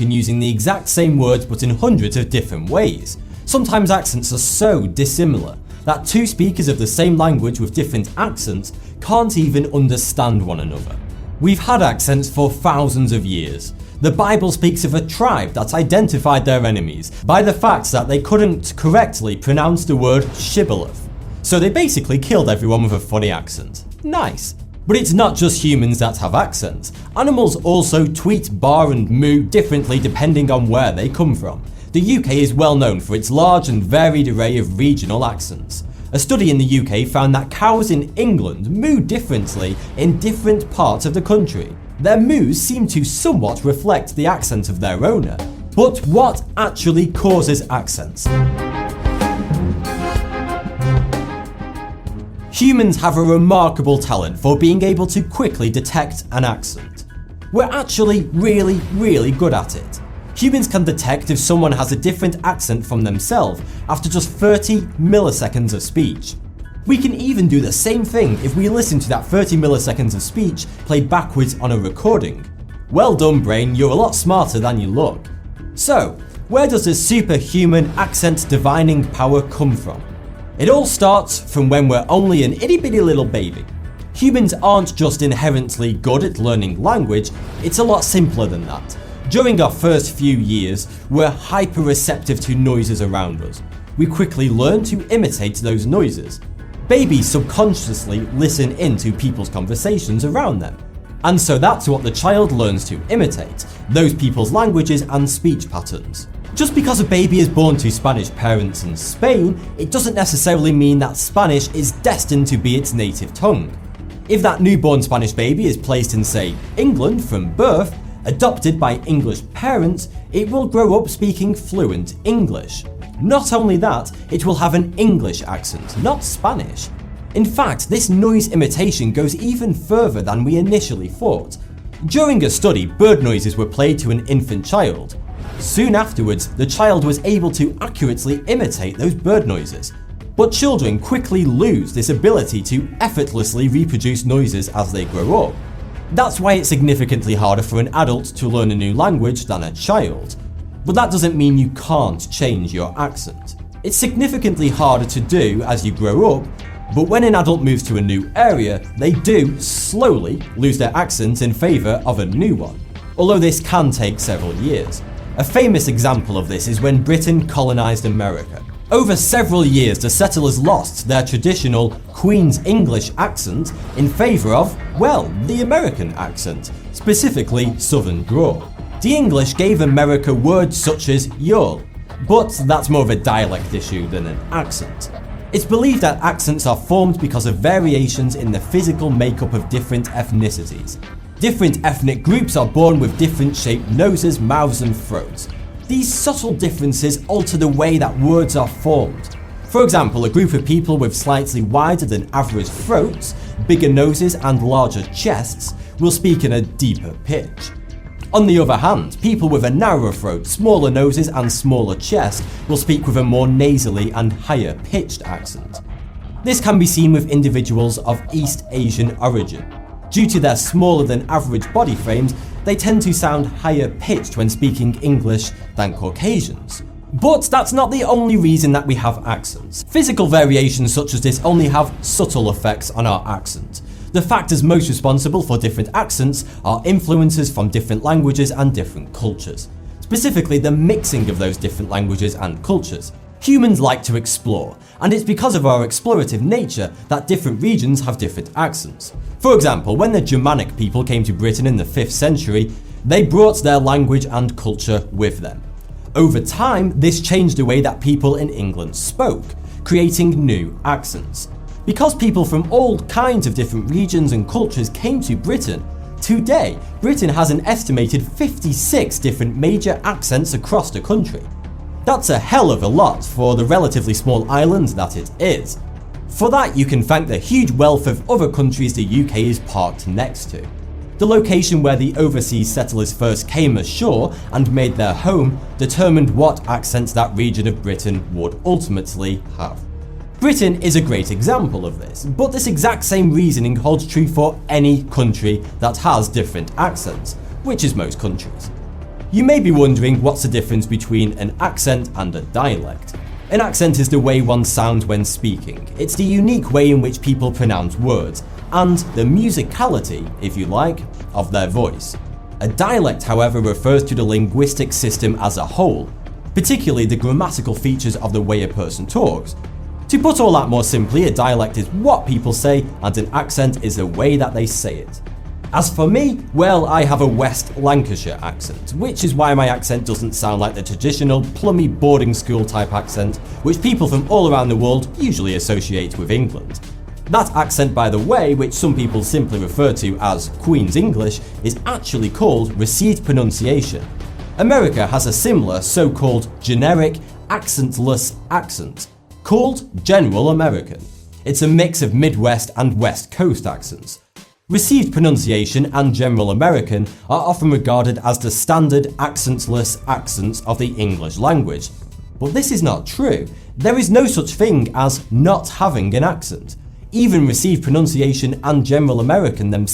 and using the exact same words but in hundreds of different ways. Sometimes accents are so dissimilar that two speakers of the same language with different accents can't even understand one another. We've had accents for thousands of years. The Bible speaks of a tribe that identified their enemies by the fact that they couldn't correctly pronounce the word shibboleth. So they basically killed everyone with a funny accent. Nice. But it's not just humans that have accents. Animals also tweet, bar and moo differently depending on where they come from. The UK is well known for its large and varied array of regional accents. A study in the UK found that cows in England moo differently in different parts of the country. Their moos seem to somewhat reflect the accent of their owner. But what actually causes accents? Humans have a remarkable talent for being able to quickly detect an accent. We're actually really good at it. Humans can detect if someone has a different accent from themselves after just 30 milliseconds of speech. We can even do the same thing if we listen to that 30 milliseconds of speech played backwards on a recording. Well done, brain, you're a lot smarter than you look. So, where does this superhuman accent divining power come from? It all starts from when we're only an itty bitty little baby. Humans aren't just inherently good at learning language, it's a lot simpler than that. During our first few years, we're hyper receptive to noises around us. We quickly learn to imitate those noises. Babies subconsciously listen into people's conversations around them. And so that's what the child learns to imitate, those people's languages and speech patterns. Just because a baby is born to Spanish parents in Spain, it doesn't necessarily mean that Spanish is destined to be its native tongue. If that newborn Spanish baby is placed in, say, England from birth, adopted by English parents, it will grow up speaking fluent English. Not only that, it will have an English accent, not Spanish. In fact, this noise imitation goes even further than we initially thought. During a study, bird noises were played to an infant child. Soon afterwards, the child was able to accurately imitate those bird noises. But children quickly lose this ability to effortlessly reproduce noises as they grow up. That's why it's significantly harder for an adult to learn a new language than a child. But that doesn't mean you can't change your accent. It's significantly harder to do as you grow up, but when an adult moves to a new area, they do slowly lose their accent in favour of a new one, although this can take several years. A famous example of this is when Britain colonised America. Over several years, the settlers lost their traditional Queen's English accent in favour of, well, the American accent, specifically Southern drawl. The English gave America words such as y'all, but that's more of a dialect issue than an accent. It's believed that accents are formed because of variations in the physical makeup of different ethnicities. Different ethnic groups are born with different shaped noses, mouths and throats. These subtle differences alter the way that words are formed. For example, a group of people with slightly wider than average throats, bigger noses and larger chests will speak in a deeper pitch. On the other hand, people with a narrower throat, smaller noses and smaller chest will speak with a more nasally and higher pitched accent. This can be seen with individuals of East Asian origin. Due to their smaller than average body frames, they tend to sound higher pitched when speaking English than Caucasians. But that's not the only reason that we have accents. Physical variations such as this only have subtle effects on our accent. The factors most responsible for different accents are influences from different languages and different cultures. Specifically, the mixing of those different languages and cultures. Humans like to explore, and it's because of our explorative nature that different regions have different accents. For example, when the Germanic people came to Britain in the 5th century, they brought their language and culture with them. Over time, this changed the way that people in England spoke, creating new accents. Because people from all kinds of different regions and cultures came to Britain, today Britain has an estimated 56 different major accents across the country. That's a hell of a lot for the relatively small island that it is. For that, you can thank the huge wealth of other countries the UK is parked next to. The location where the overseas settlers first came ashore and made their home determined what accents that region of Britain would ultimately have. Britain is a great example of this, but this exact same reasoning holds true for any country that has different accents, which is most countries. You may be wondering what's the difference between an accent and a dialect. An accent is the way one sounds when speaking. It's the unique way in which people pronounce words, and the musicality, if you like, of their voice. A dialect, however, refers to the linguistic system as a whole, particularly the grammatical features of the way a person talks. To put all that more simply, a dialect is what people say, and an accent is the way that they say it. As for me, well, I have a West Lancashire accent, which is why my accent doesn't sound like the traditional plummy boarding school type accent which people from all around the world usually associate with England. That accent, by the way, which some people simply refer to as Queen's English, is actually called received pronunciation. America has a similar so-called generic accentless accent, called General American. It's a mix of Midwest and West Coast accents. Received pronunciation and General American are often regarded as the standard accentless accents of the English language. But this is not true. There is no such thing as not having an accent. Even Received pronunciation and General American themselves